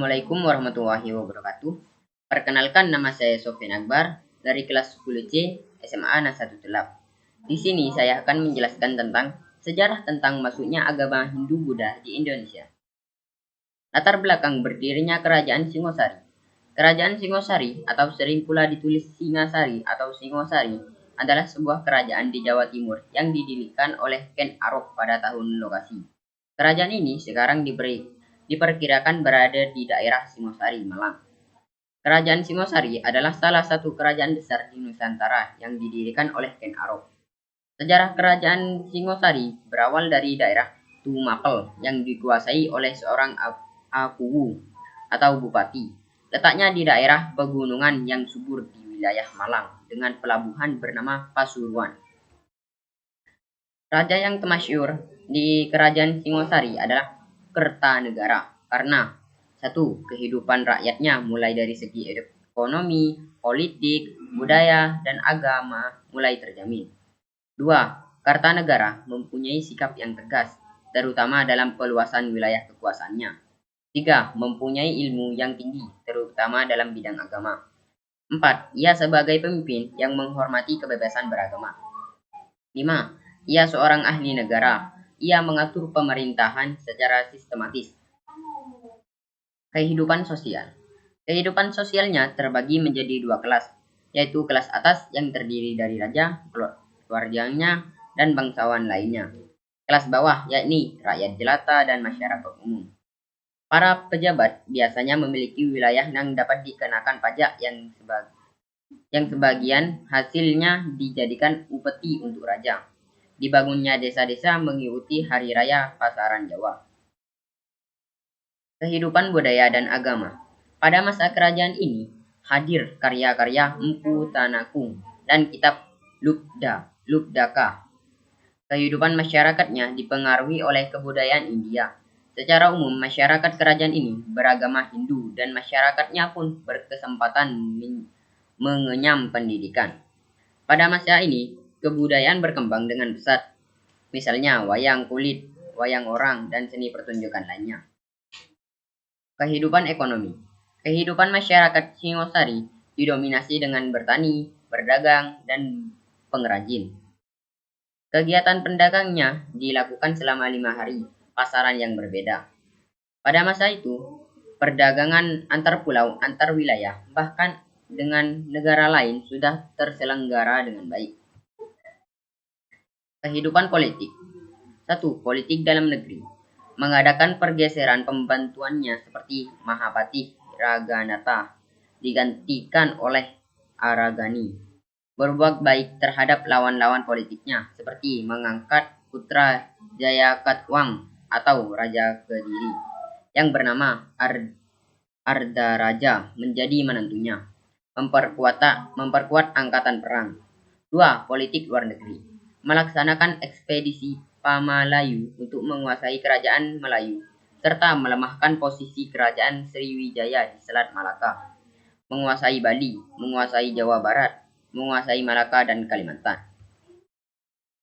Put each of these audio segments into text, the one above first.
Assalamualaikum warahmatullahi wabarakatuh. Perkenalkan, nama saya Sofyan Akbar dari kelas 10C SMA Nasahatullah. Di sini saya akan menjelaskan tentang sejarah tentang masuknya agama Hindu-Buddha di Indonesia. Latar belakang berdirinya Kerajaan Singosari. Kerajaan Singosari atau sering pula ditulis Singasari atau Singosari adalah sebuah kerajaan di Jawa Timur yang didirikan oleh Ken Arok pada tahun lokasi. Kerajaan ini sekarang diperkirakan berada di daerah Singosari, Malang. Kerajaan Singosari adalah salah satu kerajaan besar di Nusantara yang didirikan oleh Ken Arok. Sejarah kerajaan Singosari berawal dari daerah Tumapel yang dikuasai oleh seorang Akuwu atau bupati. Letaknya di daerah pegunungan yang subur di wilayah Malang dengan pelabuhan bernama Pasuruan. Raja yang termasyhur di kerajaan Singosari adalah Kertanegara karena 1. Kehidupan rakyatnya mulai dari segi ekonomi, politik, budaya, dan agama mulai terjamin. 2. Kertanegara mempunyai sikap yang tegas, terutama dalam peluasan wilayah kekuasaannya. 3. Mempunyai ilmu yang tinggi, terutama dalam bidang agama. 4. Ia sebagai pemimpin yang menghormati kebebasan beragama. 5. Ia seorang ahli negara. Ia mengatur pemerintahan secara sistematis. Kehidupan sosial. Kehidupan sosialnya terbagi menjadi 2 kelas, yaitu kelas atas yang terdiri dari raja, keluarganya, dan bangsawan lainnya. Kelas bawah yakni rakyat jelata dan masyarakat umum. Para pejabat biasanya memiliki wilayah yang dapat dikenakan pajak yang sebagian hasilnya dijadikan upeti untuk raja. Dibangunnya desa-desa mengikuti hari raya pasaran Jawa. Kehidupan budaya dan agama. Pada masa kerajaan ini hadir karya-karya Mpu Tanakung dan kitab Lubdaka. Kehidupan masyarakatnya dipengaruhi oleh kebudayaan India. Secara umum, masyarakat kerajaan ini beragama Hindu dan masyarakatnya pun berkesempatan mengenyam pendidikan. Pada masa ini, kebudayaan berkembang dengan pesat, misalnya wayang kulit, wayang orang, dan seni pertunjukan lainnya. Kehidupan ekonomi. Kehidupan masyarakat Singosari didominasi dengan bertani, berdagang, dan pengrajin. Kegiatan pendagangnya dilakukan selama 5 hari, pasaran yang berbeda. Pada masa itu, perdagangan antar pulau, antar wilayah, bahkan dengan negara lain sudah terselenggara dengan baik. Kehidupan politik. 1. Politik dalam negeri. Mengadakan pergeseran pembantuannya seperti Mahapati Raganata digantikan oleh Aragani. Berbuat baik terhadap lawan-lawan politiknya seperti mengangkat putra Jayakatwang atau Raja Kediri yang bernama Ardaraja menjadi menantunya. Memperkuat angkatan perang. 2. Politik luar negeri. Melaksanakan ekspedisi Pamalayu untuk menguasai kerajaan Melayu serta melemahkan posisi kerajaan Sriwijaya di Selat Malaka. Menguasai Bali, menguasai Jawa Barat, menguasai Malaka dan Kalimantan.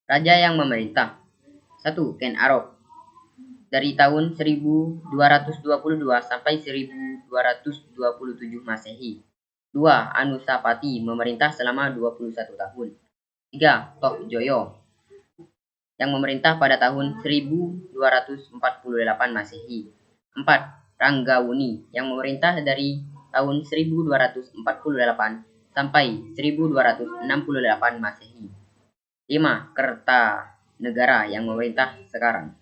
Raja yang memerintah. 1. Ken Arok. Dari tahun 1222 sampai 1227 Masehi. 2. Anusapati memerintah selama 21 tahun. 3. Toh Joyo yang memerintah pada tahun 1248 Masehi. 4. Ranggawuni yang memerintah dari tahun 1248 sampai 1268 Masehi. 5. Kertanegara yang memerintah sekarang.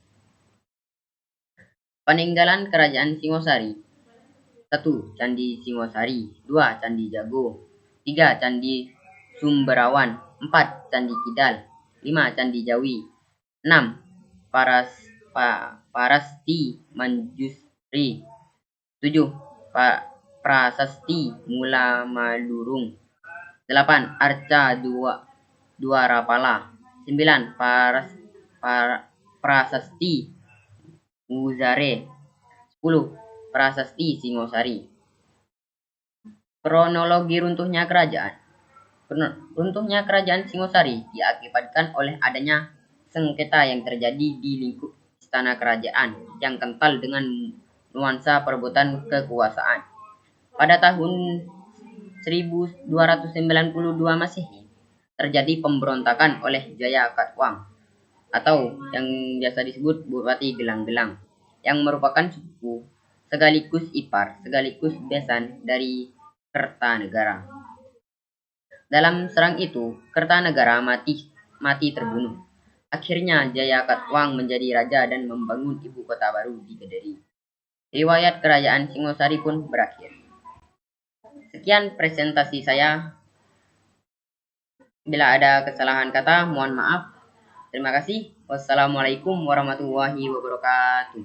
Peninggalan Kerajaan Singosari. 1. Candi Singosari. 2. Candi Jago. 3. Candi Sumberawan. 4. Candi Kidal. 5. Candi Jawi. 6. Parasti Manjusri. 7. Prasasti Mula Malurung. 8. Arca Dwarapala. 9. Prasasti Wuzare. 10. Prasasti Singosari. Kronologi runtuhnya kerajaan. Runtuhnya kerajaan Singosari diakibatkan oleh adanya sengketa yang terjadi di lingkup istana kerajaan yang kental dengan nuansa perebutan kekuasaan. Pada tahun 1292 Masehi, terjadi pemberontakan oleh Jaya Katwang atau yang biasa disebut Bupati Gelang-Gelang, yang merupakan suku sekaligus ipar sekaligus besan dari Kertanegara. Dalam serang itu, Kertanegara mati terbunuh. Akhirnya Jaya Katwang menjadi raja dan membangun ibu kota baru di Kediri. Riwayat kerajaan Singosari pun berakhir. Sekian presentasi saya. Bila ada kesalahan kata, mohon maaf. Terima kasih. Wassalamualaikum warahmatullahi wabarakatuh.